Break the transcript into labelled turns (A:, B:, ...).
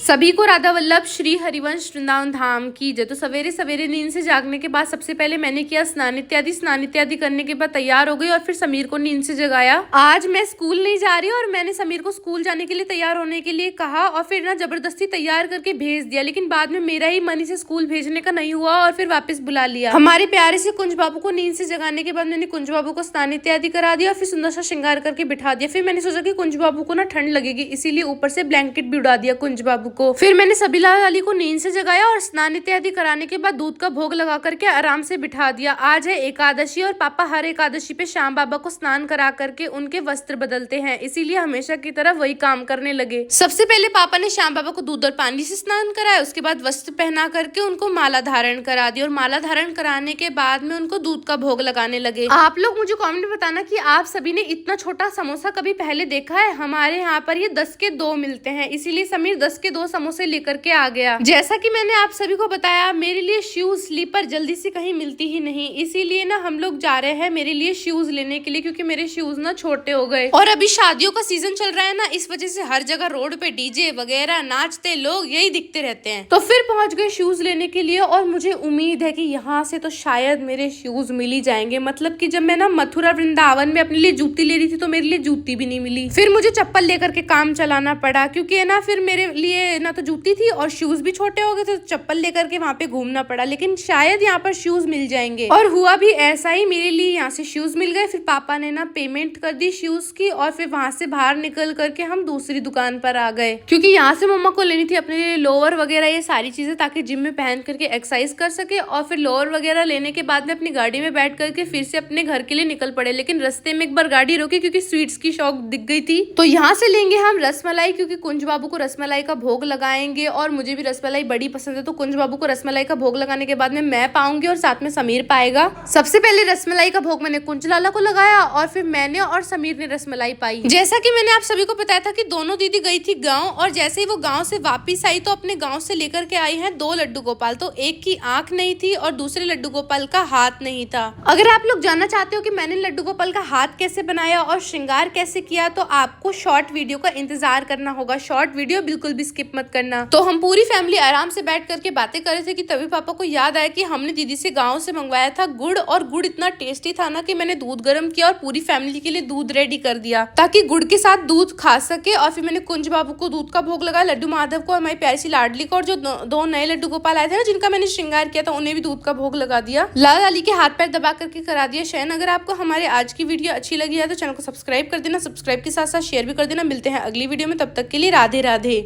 A: सभी को राधा वल्लभ श्री हरिवंश वृंदावन धाम की जय। तो सवेरे सवेरे नींद से जागने के बाद सबसे पहले मैंने किया स्नान इत्यादि करने के बाद तैयार हो गई और फिर समीर को नींद से जगाया। आज मैं स्कूल नहीं जा रही और मैंने समीर को स्कूल जाने के लिए तैयार होने के लिए कहा और फिर ना जबरदस्ती तैयार करके भेज दिया, लेकिन बाद में मेरा ही मन इसे स्कूल भेजने का नहीं हुआ और फिर वापस बुला लिया। हमारे प्यारे से कुंज बाबू को नींद से जगाने के बाद मैंने कुंज बाबू को स्नान इत्यादि करा दिया और फिर सुंदर सा श्रृंगार करके बिठा दिया। फिर मैंने सोचा कि कुंज बाबू को ना ठंड लगेगी, इसीलिए ऊपर से ब्लैंकेट भी उड़ा दिया कुंज बाबू को। फिर मैंने सबीला वाली को नींद से जगाया और स्नान इत्यादि कराने के बाद दूध का भोग लगा करके आराम से बिठा दिया। आज है एकादशी और पापा हर एकादशी पे श्याम बाबा को स्नान करा करके उनके वस्त्र बदलते हैं, इसीलिए हमेशा की तरह वही काम करने लगे। सबसे पहले पापा ने श्याम बाबा को दूध और पानी से स्नान कराया, उसके बाद वस्त्र पहना करके उनको माला धारण करा दी और माला धारण कराने के बाद में उनको दूध का भोग लगाने लगे। आप लोग मुझे कमेंट में बताना कि आप सभी ने इतना छोटा समोसा कभी पहले देखा है। हमारे यहाँ पर ये 10 के 2 मिलते हैं, इसीलिए समीर 10 के 2 समोसे लेकर के आ गया। जैसा कि मैंने आप सभी को बताया, मेरे लिए शूज स्लीपर जल्दी से कहीं मिलती ही नहीं, इसीलिए ना हम लोग जा रहे हैं मेरे लिए शूज लेने के लिए, क्योंकि मेरे शूज ना छोटे हो गए और अभी शादियों का सीजन चल रहा है ना, इस वजह से हर जगह रोड पे डीजे वगैरह नाचते लोग यही दिखते रहते हैं। तो फिर पहुंच गए शूज लेने के लिए और मुझे उम्मीद है कि यहाँ से तो शायद मेरे शूज मिल ही जाएंगे। मतलब कि जब मैं ना मथुरा वृंदावन में अपने लिए जूती ले रही थी तो मेरे लिए जूती भी नहीं मिली। फिर मुझे चप्पल लेकर के काम चलाना पड़ा, क्योंकि ना फिर मेरे लिए ना तो जूती थी और शूज भी छोटे हो गए थे, तो चप्पल लेकर के वहां पे घूमना पड़ा। लेकिन शायद यहाँ पर शूज मिल जाएंगे और हुआ भी ऐसा ही, मेरे लिए यहाँ से शूज मिल गए। फिर पापा ने ना पेमेंट कर दी शूज की और फिर वहां से बाहर निकल करके हम दूसरी दुकान पर आ गए, क्योंकि यहाँ से मम्मा को लेनी थी अपने लिए लोअर वगैरह ये सारी चीजें, ताकि जिम में पहन करके एक्सरसाइज कर सके। और फिर लोअर वगैरह लेने के बाद में अपनी गाड़ी में बैठ करके फिर से अपने घर के लिए निकल पड़े। लेकिन रास्ते में एक बार गाड़ी रोकी क्योंकि स्वीट्स की शौक दिख गई थी। तो यहाँ से लेंगे हम रसमलाई, क्योंकि कुंज बाबू को रसमलाई का भोग लगाएंगे और मुझे भी रसमलाई बड़ी पसंद है। तो कुंज बाबू को रसमलाई का भोग लगाने के बाद में मैं पाऊंगी और साथ में समीर पाएगा। सबसे पहले रसमलाई का भोग मैंने कुंज लाला को लगाया और फिर मैंने और समीर ने रसमलाई पाई। जैसा कि मैंने आप सभी को बताया था कि दोनों दीदी गई थी गांव और जैसे ही वो गांव से वापस आई तो अपने गांव से लेकर के आई हैं 2 लड्डू गोपाल। तो एक की आंख नहीं थी और दूसरे लड्डू गोपाल का हाथ नहीं था। अगर आप लोग जानना चाहते हो कि मैंने लड्डू गोपाल का हाथ कैसे बनाया और श्रृंगार कैसे किया, तो आपको शॉर्ट वीडियो का इंतजार करना होगा। शॉर्ट वीडियो बिल्कुल भी स्किप मत करना। तो हम पूरी फैमिली आराम से बैठ करके बातें कर रहे थे कि तभी पापा को याद आया कि हमने दीदी से गांव से मंगवाया था गुड़, और गुड़ इतना टेस्टी था ना कि मैंने दूध गर्म किया और पूरी फैमिली के लिए दूध रेडी कर दिया ताकि गुड़ के साथ दूध खा सके। और फिर मैंने कुंज बाबू को दूध का भोग लगाया, लड्डू माधव को, हमारी प्यारी सी लाडली को, और जो 2 नए लड्डू गोपाल आए थे ना जिनका मैंने श्रृंगार किया था उन्हें भी दूध का भोग लगा दिया। लाल अली के हाथ पैर दबा करके करा दिया शयन। अगर आपको हमारे आज की वीडियो अच्छी लगी है तो चैनल को सब्सक्राइब कर देना, सब्सक्राइब के साथ साथ शेयर भी कर देना। मिलते हैं अगली वीडियो में, तब तक के लिए राधे राधे।